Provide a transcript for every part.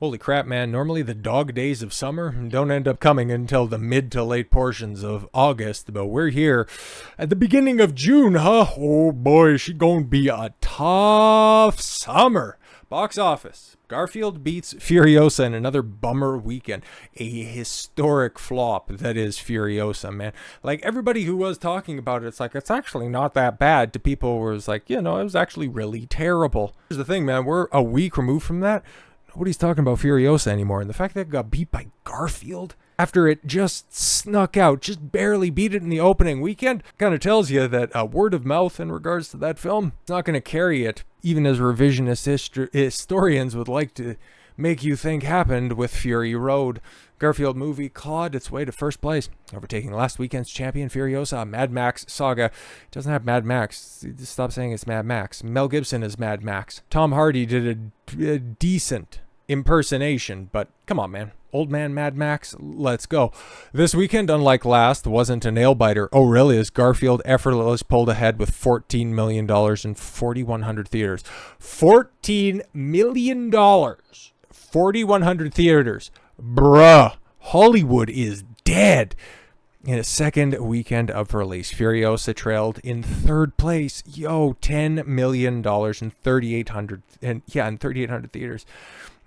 Holy crap, man. Normally the dog days of summer don't end up coming until the mid to late portions of August, but we're here at the beginning of June, huh? Oh boy, she gonna be a tough summer. Box office. Garfield beats Furiosa in another bummer weekend. A historic flop that is Furiosa, man. Like, everybody who was talking about it, it's like, it's actually not that bad. To people who was like, it was actually really terrible. Here's the thing, man. We're a week removed from that. Nobody's talking about Furiosa anymore. And the fact that it got beat by Garfield after it just snuck out, just barely beat it in the opening weekend, kind of tells you that word of mouth in regards to that film is not going to carry it, even as revisionist historians would like to make you think happened with Fury Road. Garfield movie clawed its way to first place, overtaking last weekend's champion Furiosa, a Mad Max saga. It doesn't have Mad Max. Stop saying it's Mad Max. Mel Gibson is Mad Max. Tom Hardy did a decent impersonation, but come on, man. Old man Mad Max, let's go. This weekend, unlike last, wasn't a nail-biter. Oh, really? As Garfield effortlessly pulled ahead with $14 million in 4,100 theaters. $14 million. 4,100 theaters. Bruh. Hollywood is dead. In its second weekend of release, Furiosa trailed in third place. $10 million in 3,800 in 3,800 theaters.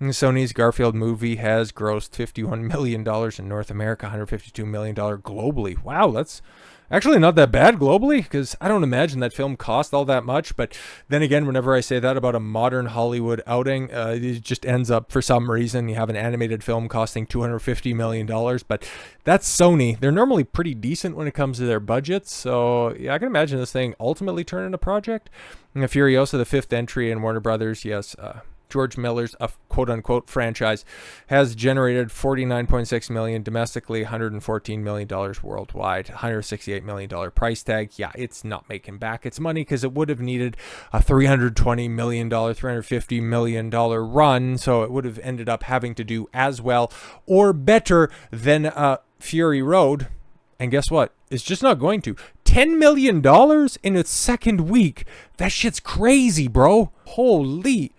And Sony's Garfield movie has grossed $51 million in North America, $152 million globally. Wow, that's actually not that bad globally, because I don't imagine that film cost all that much. But then again, whenever I say that about a modern Hollywood outing, it just ends up, for some reason, you have an animated film costing $250 million. But that's Sony. They're normally pretty decent when it comes to their budgets. So yeah, I can imagine this thing ultimately turning a project. And Furiosa, the fifth entry in Warner Brothers, yes, George Miller's quote-unquote franchise, has generated $49.6 million domestically, $114 million worldwide, $168 million price tag. Yeah, it's not making back its money because it would have needed a $320 million, $350 million run, so it would have ended up having to do as well or better than Fury Road. And guess what? It's just not going to. $10 million in its second week. That shit's crazy, bro. Holy.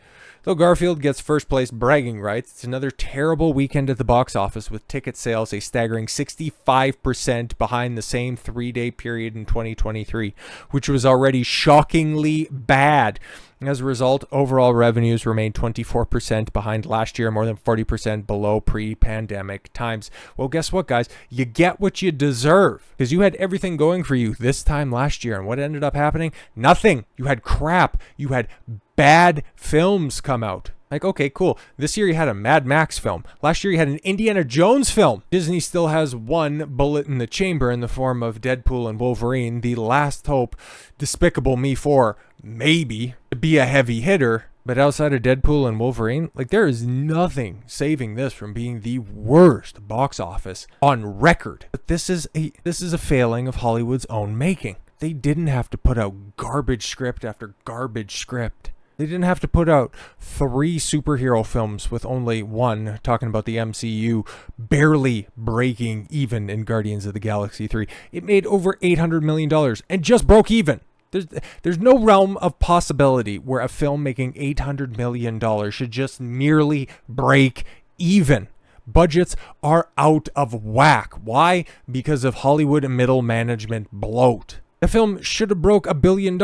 Though Garfield gets first place bragging rights, it's another terrible weekend at the box office, with ticket sales a staggering 65% behind the same 3-day period in 2023, which was already shockingly bad. As a result, overall revenues remain 24% behind last year, more than 40% below pre-pandemic times. Well, guess what, guys? You get what you deserve, because you had everything going for you this time last year, and what ended up happening? Nothing. You had crap. You had bad films come out. Like, okay, cool. This year you had a Mad Max film. Last year you had an Indiana Jones film. Disney still has one bullet in the chamber in the form of Deadpool and Wolverine, the last hope, Despicable Me 4, maybe, to be a heavy hitter. But outside of Deadpool and Wolverine, like, there is nothing saving this from being the worst box office on record. But this is a failing of Hollywood's own making. They didn't have to put out garbage script after garbage script. They didn't have to put out 3 superhero films with only one, talking about the MCU, barely breaking even in Guardians of the Galaxy 3. It made over $800 million and just broke even. There's no realm of possibility where a film making $800 million should just merely break even. Budgets are out of whack. Why? Because of Hollywood middle management bloat. The film should have broke $1 billion,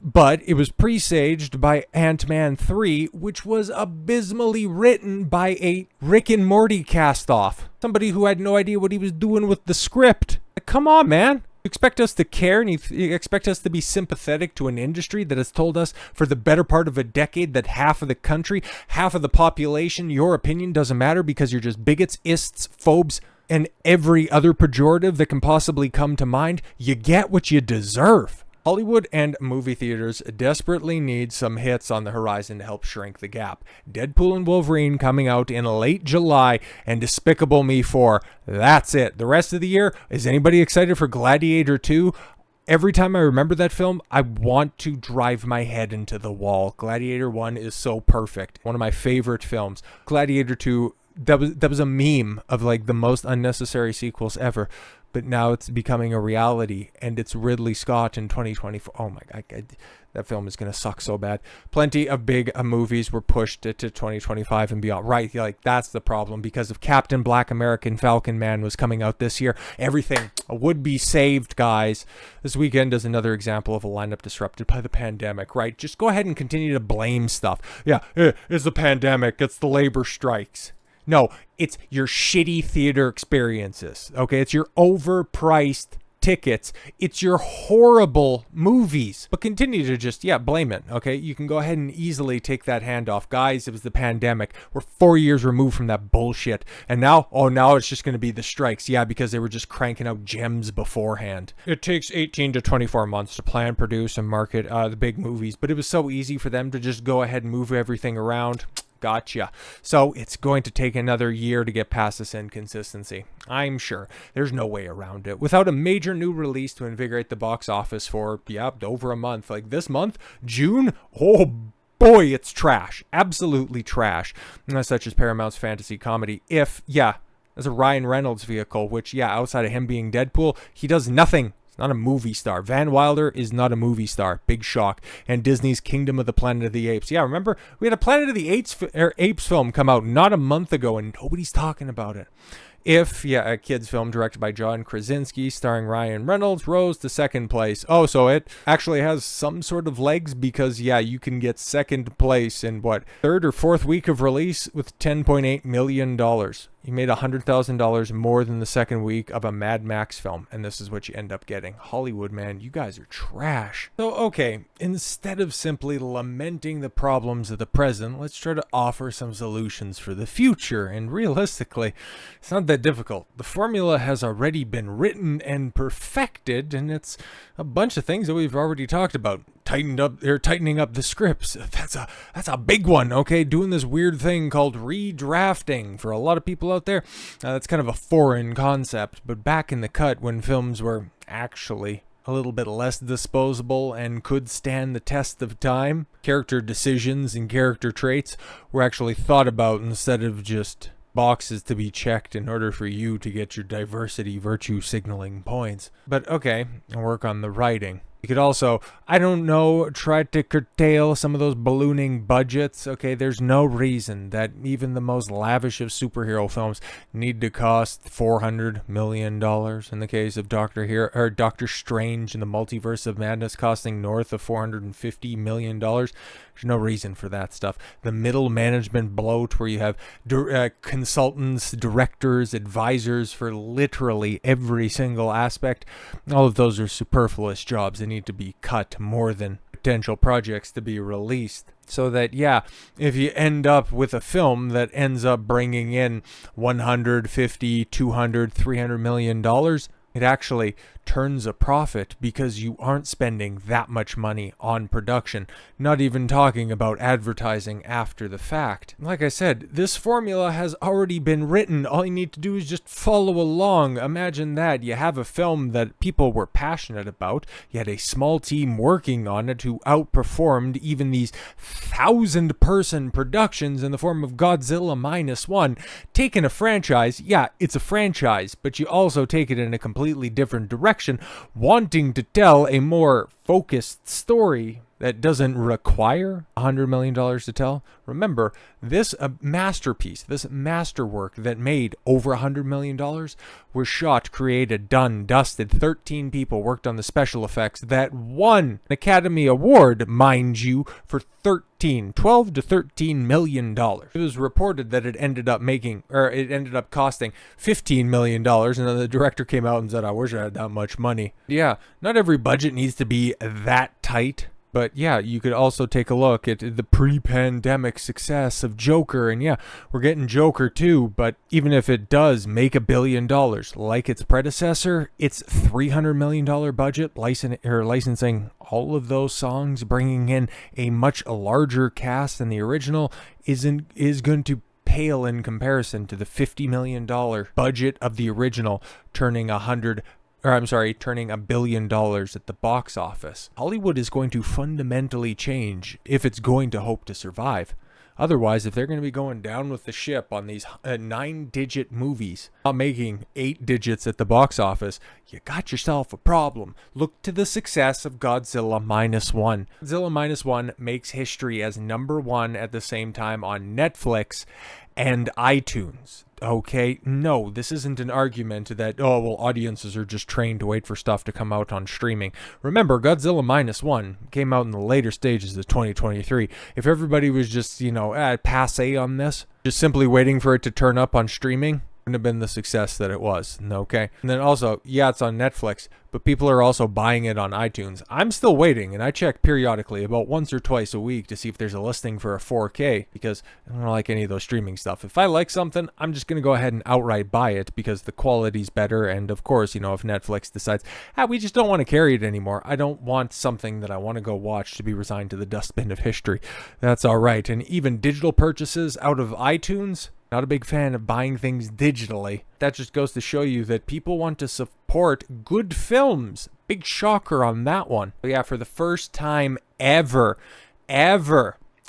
but it was presaged by Ant-Man 3, which was abysmally written by a Rick and Morty cast-off. Somebody who had no idea what he was doing with the script. Like, come on, man. You expect us to care, and you expect us to be sympathetic to an industry that has told us for the better part of a decade that half of the country, half of the population, your opinion doesn't matter because you're just bigots, ists, phobes, and every other pejorative that can possibly come to mind. You get what you deserve. Hollywood and movie theaters desperately need some hits on the horizon to help shrink the gap. Deadpool and Wolverine coming out in late July, and Despicable Me 4. That's it. The rest of the year, is anybody excited for Gladiator 2? Every time I remember that film, I want to drive my head into the wall. Gladiator 1 is so perfect. One of my favorite films. Gladiator 2, that was a meme of like the most unnecessary sequels ever, but now it's becoming a reality, and it's Ridley Scott in 2024. Oh my God, that film is going to suck so bad. Plenty of big movies were pushed to 2025 and beyond. Right, like that's the problem, because if Captain Black American Falcon Man was coming out this year, everything would be saved, guys. This weekend is another example of a lineup disrupted by the pandemic, right? Just go ahead and continue to blame stuff. Yeah, it's the pandemic, it's the labor strikes. No, it's your shitty theater experiences, okay? It's your overpriced tickets. It's your horrible movies. But continue to just, blame it, okay? You can go ahead and easily take that hand off. Guys, it was the pandemic. We're 4 years removed from that bullshit. And now, now it's just going to be the strikes. Yeah, because they were just cranking out gems beforehand. It takes 18 to 24 months to plan, produce, and market the big movies. But it was so easy for them to just go ahead and move everything around. Gotcha. So it's going to take another year to get past this inconsistency. I'm sure. There's no way around it. Without a major new release to invigorate the box office for, over a month. Like this month, June, oh boy, it's trash. Absolutely trash. Such as Paramount's fantasy comedy. As a Ryan Reynolds vehicle, which, outside of him being Deadpool, he does nothing. Not a movie star. Van Wilder is not a movie star. Big shock. And Disney's Kingdom of the Planet of the Apes. Yeah, remember? We had a Planet of the Apes film come out not a month ago, and nobody's talking about it. A kid's film directed by John Krasinski, starring Ryan Reynolds, rose to second place. Oh, so it actually has some sort of legs because, you can get second place in, third or fourth week of release with $10.8 million. You made $100,000 more than the second week of a Mad Max film, and this is what you end up getting. Hollywood, man, you guys are trash. So, okay, instead of simply lamenting the problems of the present, let's try to offer some solutions for the future. And realistically, it's not that difficult. The formula has already been written and perfected, and it's a bunch of things that we've already talked about. Tightening up the scripts. That's a big one, okay? Doing this weird thing called redrafting. For a lot of people out there, that's kind of a foreign concept. But back in the cut, when films were actually a little bit less disposable and could stand the test of time, character decisions and character traits were actually thought about instead of just boxes to be checked in order for you to get your diversity virtue signaling points. But okay, I'll work on the writing. You could also, try to curtail some of those ballooning budgets. Okay, there's no reason that even the most lavish of superhero films need to cost $400 million. In the case of Doctor Strange and the Multiverse of Madness costing north of $450 million. There's no reason for that stuff. The middle management bloat where you have consultants, directors, advisors for literally every single aspect. All of those are superfluous jobs. They need to be cut more than potential projects to be released. So that, if you end up with a film that ends up bringing in $150, $200, $300 million, it actually turns a profit because you aren't spending that much money on production, not even talking about advertising after the fact. Like I said, this formula has already been written. All you need to do is just follow along. Imagine that. You have a film that people were passionate about. You had a small team working on it who outperformed even these 1,000-person productions in the form of Godzilla Minus One. Taking a franchise, it's a franchise, but you also take it in a completely different direction, wanting to tell a more focused story that doesn't require $100 million to tell. Remember, this masterpiece, this masterwork that made over $100 million was shot, created, done, dusted. 13 people worked on the special effects that won an Academy Award, mind you, for 12 to $13 million. It was reported that it ended up costing $15 million, and then the director came out and said, I wish I had that much money. Not every budget needs to be that tight. But you could also take a look at the pre-pandemic success of Joker. And we're getting Joker too. But even if it does make $1 billion like its predecessor, its $300 million budget licensing all of those songs, bringing in a much larger cast than the original, is going to pale in comparison to the $50 million budget of the original, turning $1 billion at the box office. Hollywood is going to fundamentally change if it's going to hope to survive. Otherwise, if they're going to be going down with the ship on these 9-digit movies, not making 8 digits at the box office, you got yourself a problem. Look to the success of Godzilla Minus One. Godzilla Minus One makes history as #1 at the same time on Netflix and iTunes. Okay, no, this isn't an argument that, oh, well, audiences are just trained to wait for stuff to come out on streaming. Remember, Godzilla Minus One came out in the later stages of 2023. If everybody was just, passe on this, just simply waiting for it to turn up on streaming, wouldn't have been the success that it was, okay? And then also, yeah, it's on Netflix, but people are also buying it on iTunes. I'm still waiting, and I check periodically about once or twice a week to see if there's a listing for a 4K, because I don't like any of those streaming stuff. If I like something, I'm just going to go ahead and outright buy it because the quality's better, and of course, if Netflix decides, we just don't want to carry it anymore, I don't want something that I want to go watch to be resigned to the dustbin of history. That's all right. And even digital purchases out of iTunes, not a big fan of buying things digitally. That just goes to show you that people want to support good films. Big shocker on that one. But yeah, for the first time ever,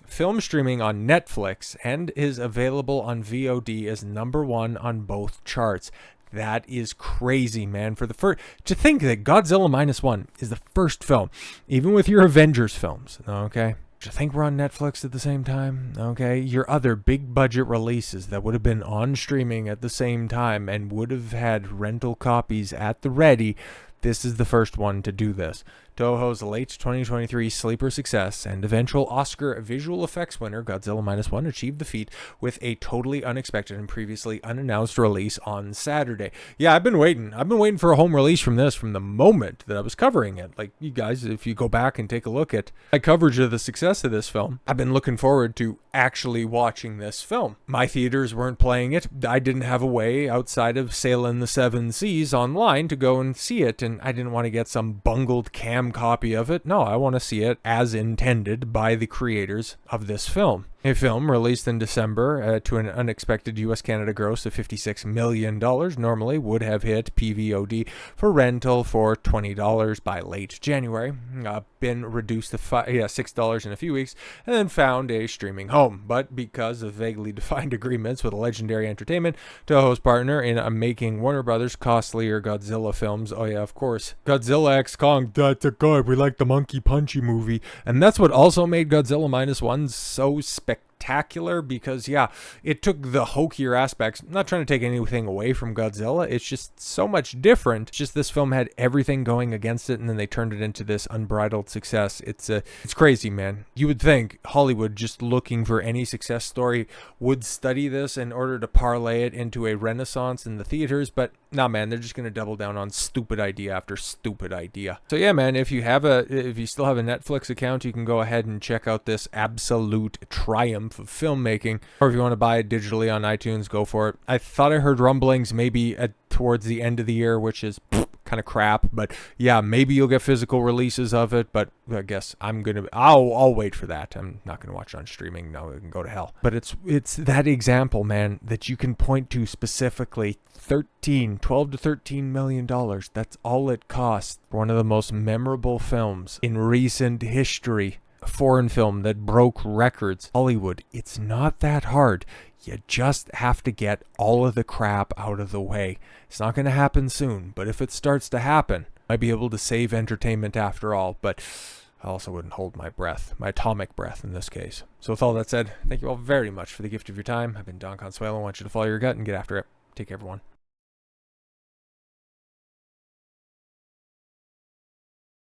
film streaming on Netflix and is available on VOD is #1 on both charts. That is crazy, man. To think that Godzilla Minus One is the first film, even with your Avengers films, okay? I think we're on Netflix at the same time, okay? Your other big budget releases that would have been on streaming at the same time and would have had rental copies at the ready, this is the first one to do this. Toho's late 2023 sleeper success and eventual Oscar visual effects winner Godzilla Minus One achieved the feat with a totally unexpected and previously unannounced release on Saturday. Yeah, I've been waiting for a home release from this from the moment that I was covering it. Like, you guys, if you go back and take a look at my coverage of the success of this film, I've been looking forward to actually watching this film. My theaters weren't playing it. I didn't have a way outside of sailing the 7 seas online to go and see it, and I didn't want to get some bungled copy of it. No, I want to see it as intended by the creators of this film. A film released in December to an unexpected US-Canada gross of $56 million normally would have hit PVOD for rental for $20 by late January, been reduced to $6 in a few weeks, and then found a streaming home. But because of vaguely defined agreements with Legendary Entertainment, Toho's partner in making Warner Brothers' costlier Godzilla films, oh yeah, of course, Godzilla X Kong, that's a good, we like the Monkey Punchy movie, and that's what also made Godzilla Minus One so spectacular, because yeah, it took the hokier aspects. I'm not trying to take anything away from Godzilla, it's just so much different. It's just this film had everything going against it, and then they turned it into this unbridled success. It's crazy, man. You would think Hollywood, just looking for any success story, would study this in order to parlay it into a renaissance in the theaters, but nah, man, they're just gonna double down on stupid idea after stupid idea. So yeah, man, if you still have a Netflix account, you can go ahead and check out this absolute triumph of filmmaking, or if you want to buy it digitally on iTunes, go for it. I thought I heard rumblings maybe towards the end of the year, which is kind of crap, but yeah, maybe you'll get physical releases of it, but I guess I'll wait for that. I'm not gonna watch it on streaming. No, it can go to hell. But it's that example, man, that you can point to specifically. 12 to $13 million. That's all it cost for one of the most memorable films in recent history. A foreign film that broke records. Hollywood, it's not that hard. You just have to get all of the crap out of the way. It's not going to happen soon, but if it starts to happen, I might be able to save entertainment after all, but I also wouldn't hold my breath, my atomic breath in this case. So with all that said, thank you all very much for the gift of your time. I've been Don Consuelo. I want you to follow your gut and get after it. Take care, everyone.